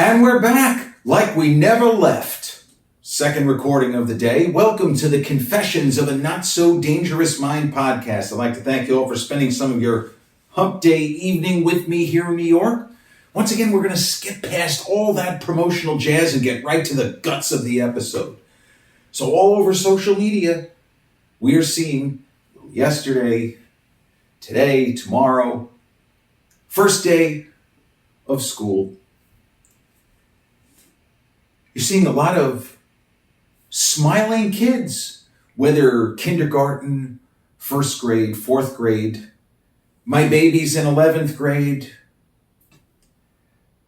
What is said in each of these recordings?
And we're back like we never left. Second recording of the day. Welcome to the Confessions of a Not So Dangerous Mind podcast. I'd like to thank you all for spending some of your hump day evening with me here in New York. Once again, we're going to skip past all that promotional jazz and get right to the guts of the episode. So all over social media, we are seeing yesterday, today, tomorrow, first day of school. You're seeing a lot of smiling kids, whether kindergarten, first grade, fourth grade, my baby's in 11th grade.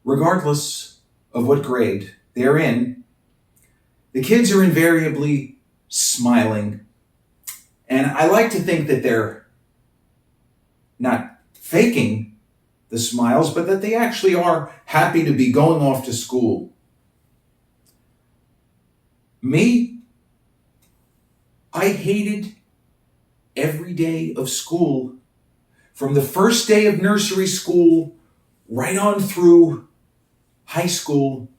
Regardless of what grade they're in, the kids are invariably smiling. And I like to think that they're not faking the smiles, but that they actually are happy to be going off to school. Me, I hated every day of school, from the first day of nursery school right on through high school,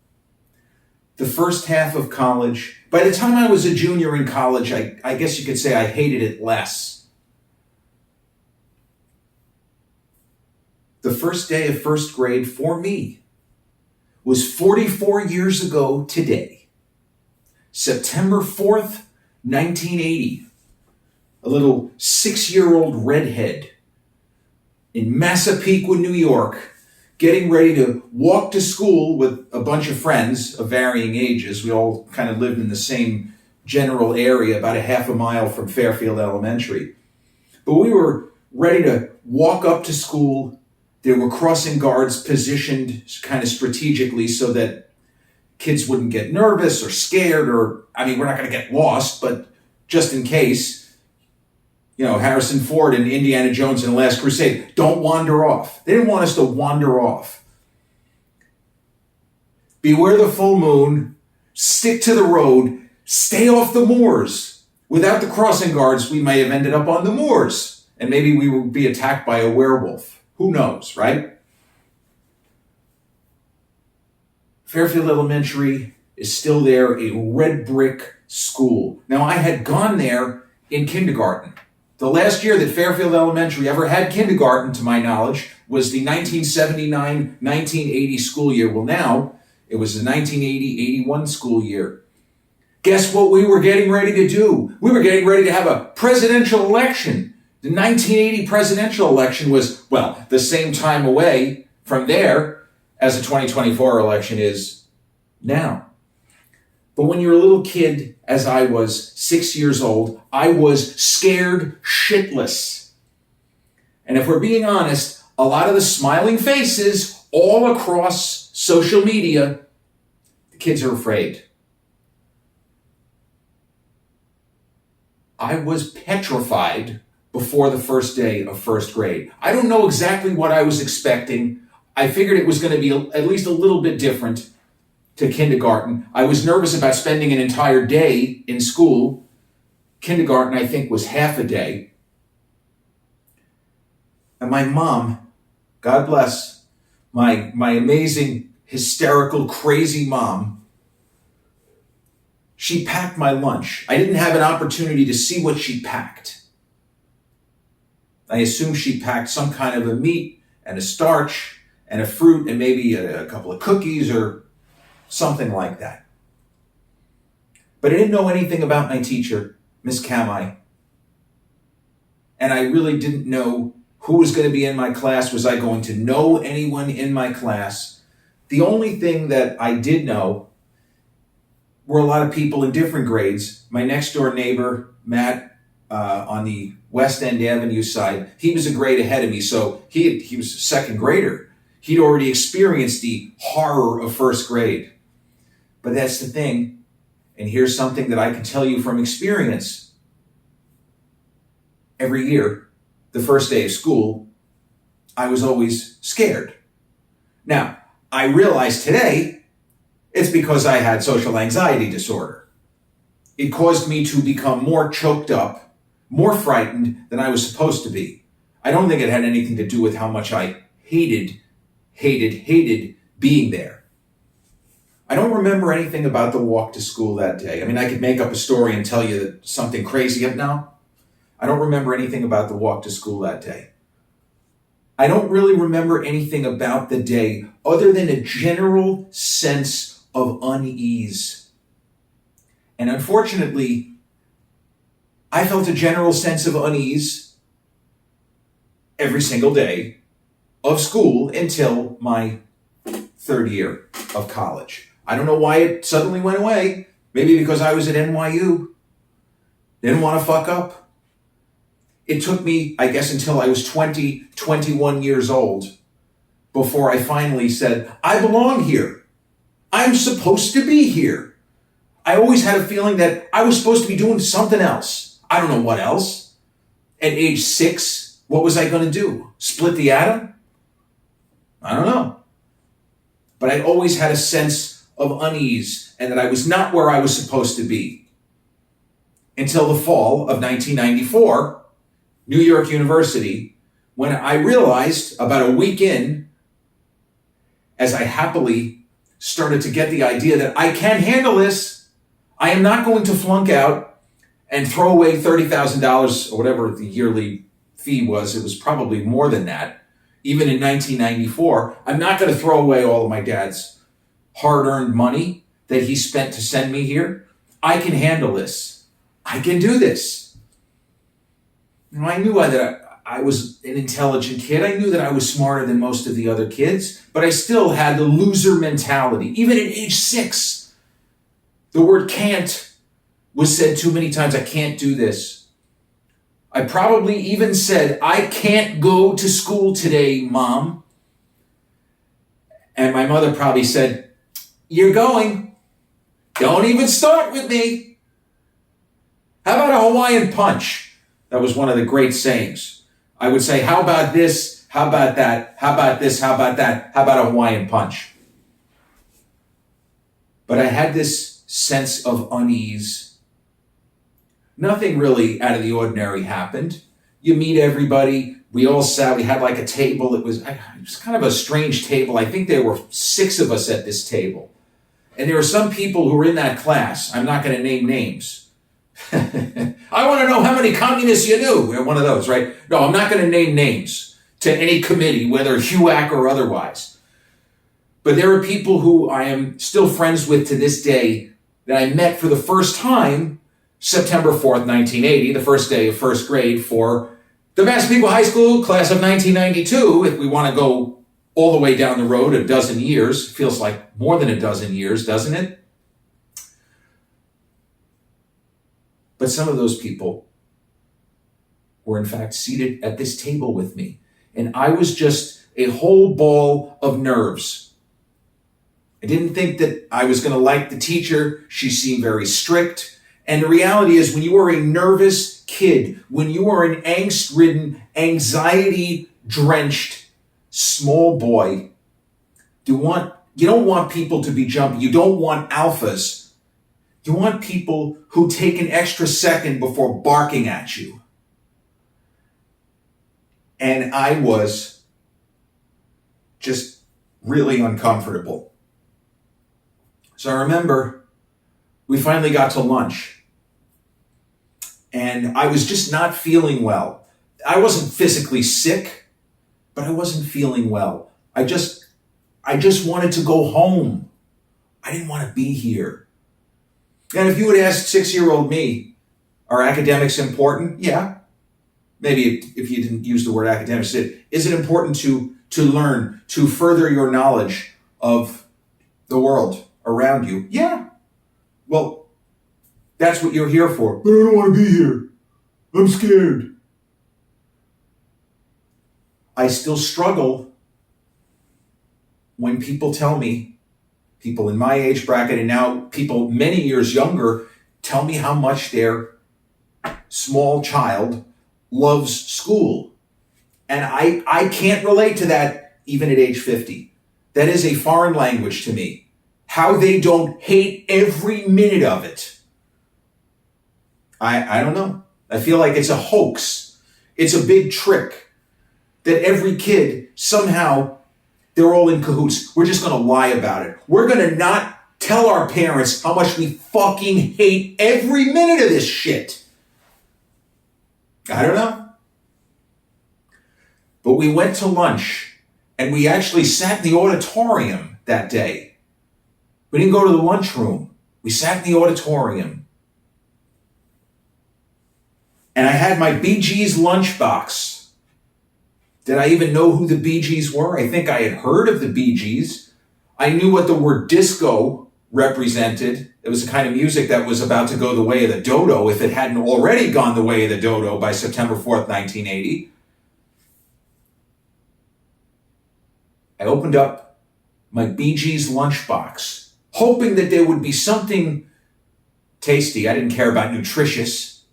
the first half of college. By the time I was a junior in college, I guess you could say I hated it less. The first day of first grade for me was 44 years ago today. September 4th, 1980. A little 6-year-old redhead in Massapequa, New York, getting ready to walk to school with a bunch of friends of varying ages. We all kind of lived in the same general area, about a half a mile from Fairfield Elementary. But we were ready to walk up to school. There were crossing guards positioned kind of strategically so that kids wouldn't get nervous or scared, or, we're not going to get lost, but just in case, Harrison Ford and Indiana Jones and the Last Crusade, don't wander off. They didn't want us to wander off. Beware the full moon, stick to the road, stay off the moors. Without the crossing guards, we may have ended up on the moors, and maybe we would be attacked by a werewolf. Who knows, right? Fairfield Elementary is still there, a red brick school. Now, I had gone there in kindergarten. The last year that Fairfield Elementary ever had kindergarten, to my knowledge, was the 1979-1980 school year. Well, now, it was the 1980-81 school year. Guess what we were getting ready to do? We were getting ready to have a presidential election. The 1980 presidential election was, the same time away from there as the 2024 election is now. But when you're a little kid, as I was, 6 years old, I was scared shitless. And if we're being honest, a lot of the smiling faces all across social media, the kids are afraid. I was petrified before the first day of first grade. I don't know exactly what I was expecting. I figured it was going to be at least a little bit different to kindergarten. I was nervous about spending an entire day in school. Kindergarten, I think, was half a day. And my mom, God bless, my amazing, hysterical, crazy mom, she packed my lunch. I didn't have an opportunity to see what she packed. I assume she packed some kind of a meat and a starch and a fruit and maybe a couple of cookies or something like that. But I didn't know anything about my teacher, Miss Kamai. And I really didn't know who was going to be in my class. Was I going to know anyone in my class? The only thing that I did know were a lot of people in different grades. My next door neighbor, Matt, on the West End Avenue side, he was a grade ahead of me, so he was a second grader. He'd already experienced the horror of first grade. But that's the thing, and here's something that I can tell you from experience. Every year, the first day of school, I was always scared. Now, I realize today it's because I had social anxiety disorder. It caused me to become more choked up, more frightened than I was supposed to be. I don't think it had anything to do with how much I hated being there. I don't remember anything about the walk to school that day. I mean, I could make up a story and tell you that something crazy up now. I don't remember anything about the walk to school that day. I don't really remember anything about the day other than a general sense of unease. And unfortunately, I felt a general sense of unease every single day of school until my third year of college. I don't know why it suddenly went away. Maybe because I was at NYU. Didn't want to fuck up. It took me, I guess, until I was 20, 21 years old before I finally said, I belong here. I'm supposed to be here. I always had a feeling that I was supposed to be doing something else. I don't know what else. At age 6, what was I going to do? Split the atom? I don't know. But I always had a sense of unease and that I was not where I was supposed to be. Until the fall of 1994, New York University, when I realized about a week in, as I happily started to get the idea that I can handle this, I am not going to flunk out and throw away $30,000 or whatever the yearly fee was. It was probably more than that. Even in 1994, I'm not going to throw away all of my dad's hard-earned money that he spent to send me here. I can handle this. I can do this. I knew that I was an intelligent kid. I knew that I was smarter than most of the other kids, but I still had the loser mentality. Even at age 6, the word can't was said too many times. I can't do this. I probably even said, I can't go to school today, Mom. And my mother probably said, you're going. Don't even start with me. How about a Hawaiian punch? That was one of the great sayings. I would say, how about this? How about that? How about this? How about that? How about a Hawaiian punch? But I had this sense of unease. Nothing really out of the ordinary happened. You meet everybody. We all sat. We had like a table. It was kind of a strange table. I think there were 6 of us at this table. And there were some people who were in that class. I'm not going to name names. I want to know how many communists you knew. We're one of those, right? No, I'm not going to name names to any committee, whether HUAC or otherwise. But there are people who I am still friends with to this day that I met for the first time September 4th, 1980, the first day of first grade for the Massapequa High School class of 1992. If we want to go all the way down the road a dozen years, feels like more than a dozen years, doesn't it? But some of those people were in fact seated at this table with me. And I was just a whole ball of nerves. I didn't think that I was going to like the teacher. She seemed very strict. And the reality is, when you are a nervous kid, when you are an angst-ridden, anxiety-drenched small boy, you don't want people to be jumpy. You don't want alphas. You want people who take an extra second before barking at you. And I was just really uncomfortable. So I remember we finally got to lunch. And I was just not feeling well. I wasn't physically sick, but I wasn't feeling well. I just wanted to go home. I didn't want to be here. And if you would ask 6-year-old me, are academics important? Yeah. Maybe if you didn't use the word academics, is it important to learn, to further your knowledge of the world around you? Yeah. Well, that's what you're here for. But I don't want to be here. I'm scared. I still struggle when people tell me, people in my age bracket and now people many years younger, tell me how much their small child loves school. And I can't relate to that even at age 50. That is a foreign language to me. How they don't hate every minute of it. I don't know. I feel like it's a hoax. It's a big trick that every kid somehow, they're all in cahoots. We're just going to lie about it. We're going to not tell tell our parents how much we fucking hate every minute of this shit? I don't know. But we went to lunch, and we actually sat in the auditorium that day. We didn't go to the lunchroom. We sat in the auditorium. And I had my Bee Gees lunchbox. Did I even know who the Bee Gees were? I think I had heard of the Bee Gees. I knew what the word disco represented. It was the kind of music that was about to go the way of the dodo if it hadn't already gone the way of the dodo by September 4th, 1980. I opened up my Bee Gees lunchbox, hoping that there would be something tasty. I didn't care about nutritious.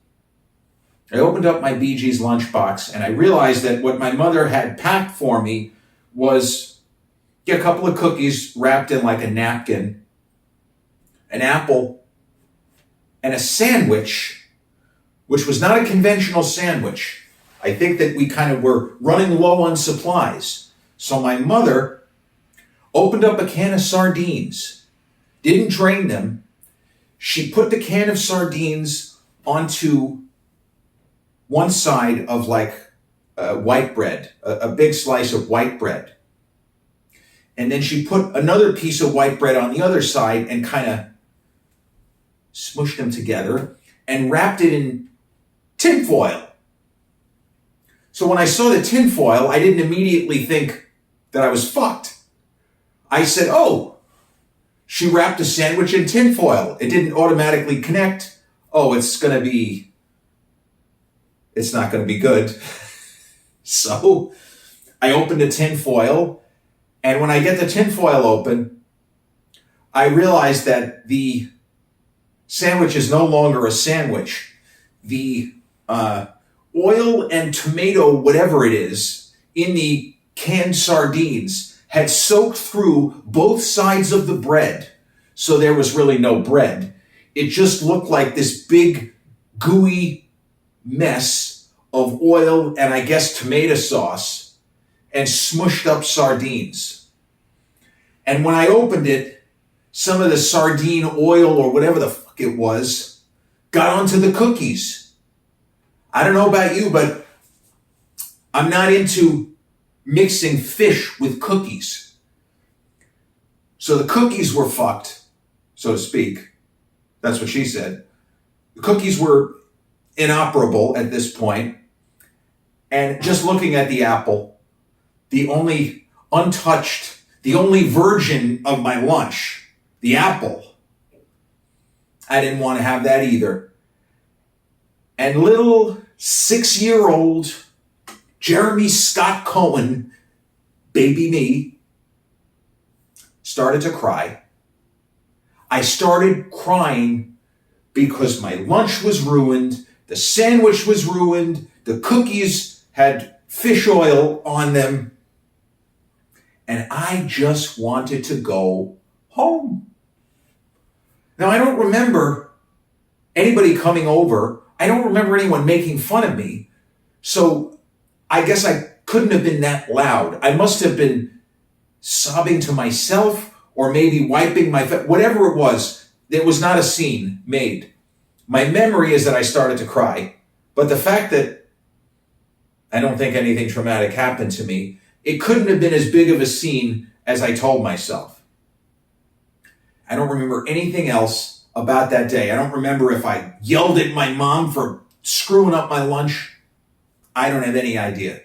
I opened up my Bee Gees lunchbox, and I realized that what my mother had packed for me was a couple of cookies wrapped in like a napkin, an apple, and a sandwich, which was not a conventional sandwich. I think that we kind of were running low on supplies. So my mother opened up a can of sardines, didn't drain them. She put the can of sardines onto one side of like white bread, a big slice of white bread. And then she put another piece of white bread on the other side and kind of smushed them together and wrapped it in tinfoil. So when I saw the tinfoil, I didn't immediately think that I was fucked. I said, oh, she wrapped a sandwich in tinfoil. It didn't automatically connect. Oh, it's not going to be good. So I opened the tinfoil, and when I get the tinfoil open, I realized that the sandwich is no longer a sandwich. The oil and tomato, whatever it is, in the canned sardines had soaked through both sides of the bread. So there was really no bread. It just looked like this big, gooey mess of oil and I guess tomato sauce and smushed up sardines. And when I opened it, some of the sardine oil or whatever the fuck it was got onto the cookies. I don't know about you, but I'm not into mixing fish with cookies. So the cookies were fucked, so to speak. That's what she said. The cookies were inoperable at this point. And just looking at the apple, the only untouched, the only virgin of my lunch, the apple, I didn't want to have that either. And little 6-year-old Jeremy Scott Cohen, baby me, started to cry. I started crying because my lunch was ruined, the sandwich was ruined, the cookies had fish oil on them, and I just wanted to go home. Now, I don't remember anybody coming over. I don't remember anyone making fun of me. So I guess I couldn't have been that loud. I must have been sobbing to myself or maybe wiping my face. Whatever it was not a scene made. My memory is that I started to cry. But the fact that I don't think anything traumatic happened to me, it couldn't have been as big of a scene as I told myself. I don't remember anything else about that day. I don't remember if I yelled at my mom for screwing up my lunch. I don't have any idea.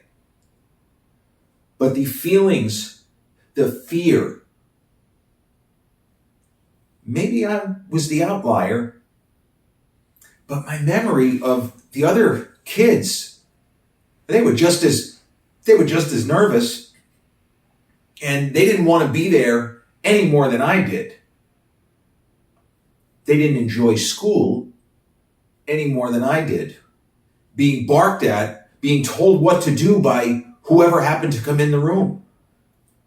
But the feelings, the fear, maybe I was the outlier, but my memory of the other kids, they were just as nervous, and they didn't want to be there any more than I did. They didn't enjoy school any more than I did. Being barked at, being told what to do by whoever happened to come in the room.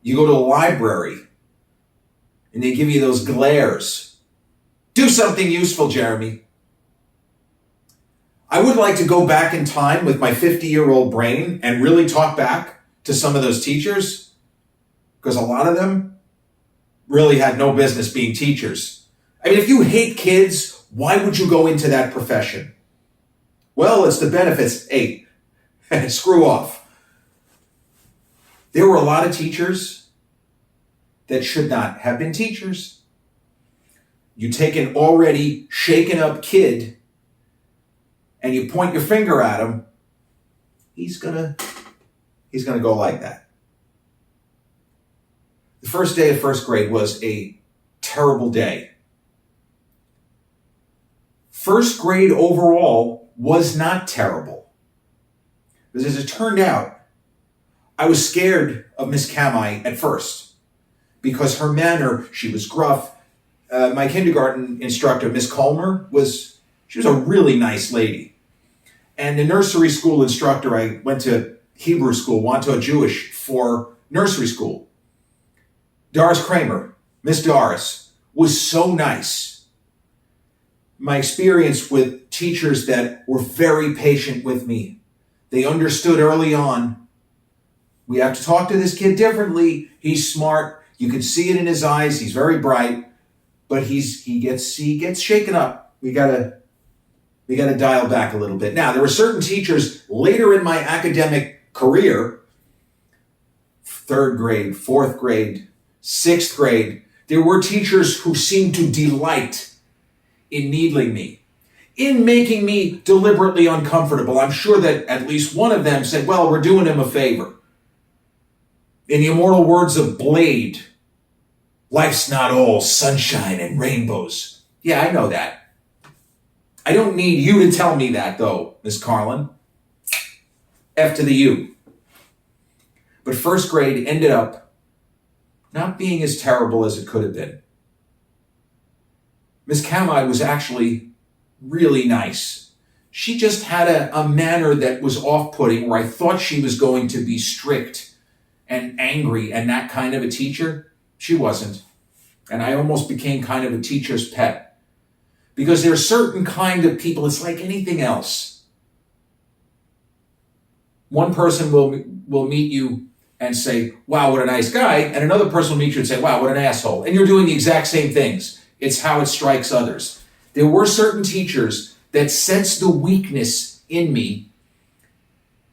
You go to the library, and they give you those glares. Do something useful, Jeremy. I would like to go back in time with my 50-year-old brain and really talk back to some of those teachers, because a lot of them, really had no business being teachers. I mean, if you hate kids, why would you go into that profession? Well, it's the benefits. Hey, screw off. There were a lot of teachers that should not have been teachers. You take an already shaken up kid and you point your finger at him, he's gonna go like that. The first day of first grade was a terrible day. First grade overall was not terrible. Because as it turned out, I was scared of Miss Kamai at first because her manner, she was gruff. My kindergarten instructor, Miss Colmer, she was a really nice lady. And the nursery school instructor, I went to Hebrew school, Wanto Jewish, for nursery school. Doris Kramer, Miss Doris, was so nice. My experience with teachers that were very patient with me, they understood early on, we have to talk to this kid differently. He's smart. You can see it in his eyes. He's very bright, but he gets shaken up. We gotta dial back a little bit. Now, there were certain teachers later in my academic career, 3rd grade, 4th grade, 6th grade, there were teachers who seemed to delight in needling me, in making me deliberately uncomfortable. I'm sure that at least one of them said, well, we're doing him a favor. In the immortal words of Blade, life's not all sunshine and rainbows. Yeah, I know that. I don't need you to tell me that, though, Miss Carlin. F to the U. But first grade ended up not being as terrible as it could have been. Miss Kamai was actually really nice. She just had a manner that was off-putting where I thought she was going to be strict and angry and that kind of a teacher. She wasn't. And I almost became kind of a teacher's pet. Because there are certain kind of people, it's like anything else. One person will meet you and say, wow, what a nice guy. And another person will meet you and say, wow, what an asshole. And you're doing the exact same things. It's how it strikes others. There were certain teachers that sensed the weakness in me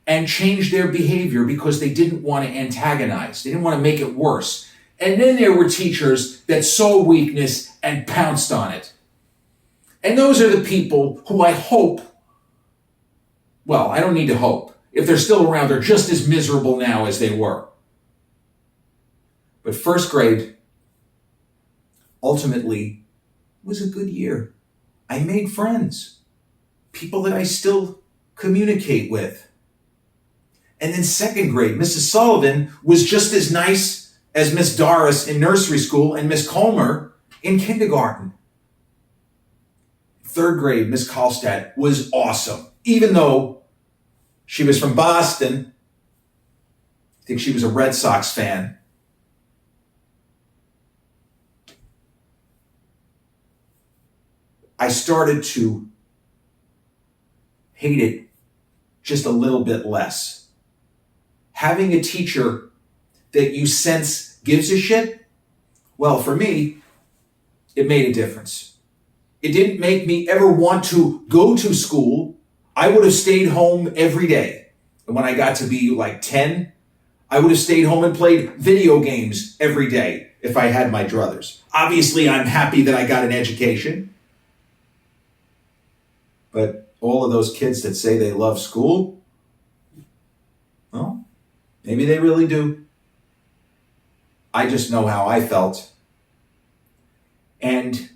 and changed their behavior because they didn't want to antagonize. They didn't want to make it worse. And then there were teachers that saw weakness and pounced on it. And those are the people who I hope, well, I don't need to hope. If they're still around, they're just as miserable now as they were. But first grade, ultimately, was a good year. I made friends, people that I still communicate with. And then second grade, Mrs. Sullivan was just as nice as Miss Doris in nursery school and Miss Colmer in kindergarten. Third grade, Miss Karlstadt was awesome. Even though she was from Boston, I think she was a Red Sox fan. I started to hate it just a little bit less. Having a teacher that you sense gives a shit, well, for me, it made a difference. It didn't make me ever want to go to school. I would have stayed home every day. And when I got to be like 10, I would have stayed home and played video games every day if I had my druthers. Obviously, I'm happy that I got an education. But all of those kids that say they love school, well, maybe they really do. I just know how I felt. And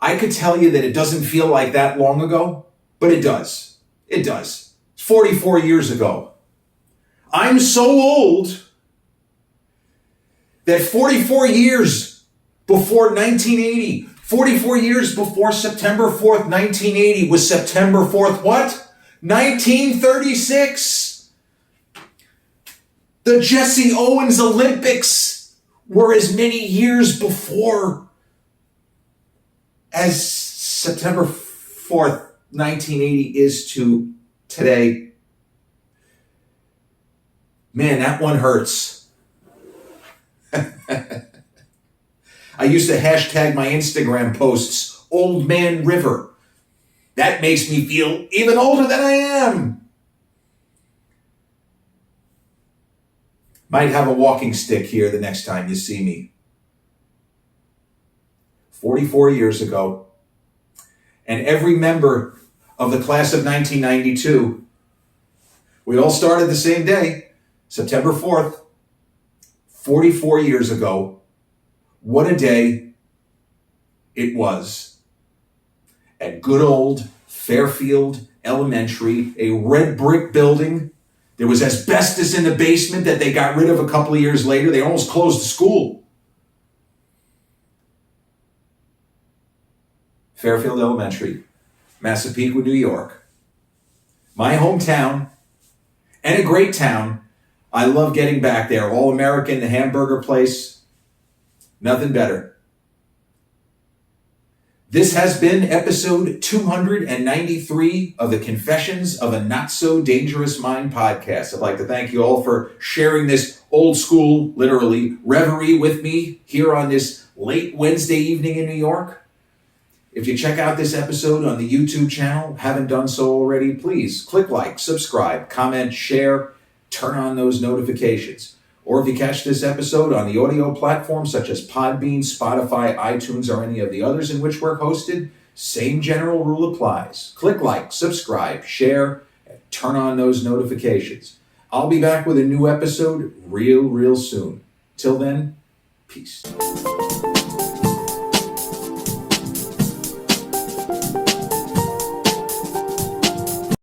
I could tell you that it doesn't feel like that long ago, but it does. It does. It's 44 years ago. I'm so old that 44 years before 1980, 44 years before September 4th, 1980 was September 4th, what? 1936. The Jesse Owens Olympics were as many years before as September 4th, 1980 is to today. Man, that one hurts. I used to hashtag my Instagram posts, Old Man River. That makes me feel even older than I am. Might have a walking stick here the next time you see me. 44 years ago, and every member of the class of 1992, we all started the same day, September 4th, 44 years ago. What a day it was at good old Fairfield Elementary, a red brick building. There was asbestos in the basement that they got rid of a couple of years later. They almost closed the school. Fairfield Elementary, Massapequa, New York. My hometown, and a great town. I love getting back there. All-American, the hamburger place. Nothing better. This has been episode 293 of the Confessions of a Not So Dangerous Mind podcast. I'd like to thank you all for sharing this old school, literally, reverie with me here on this late Wednesday evening in New York. If you check out this episode on the YouTube channel, haven't done so already, please click like, subscribe, comment, share, turn on those notifications. Or if you catch this episode on the audio platforms such as Podbean, Spotify, iTunes, or any of the others in which we're hosted, same general rule applies. Click like, subscribe, share, and turn on those notifications. I'll be back with a new episode real soon. Till then, peace.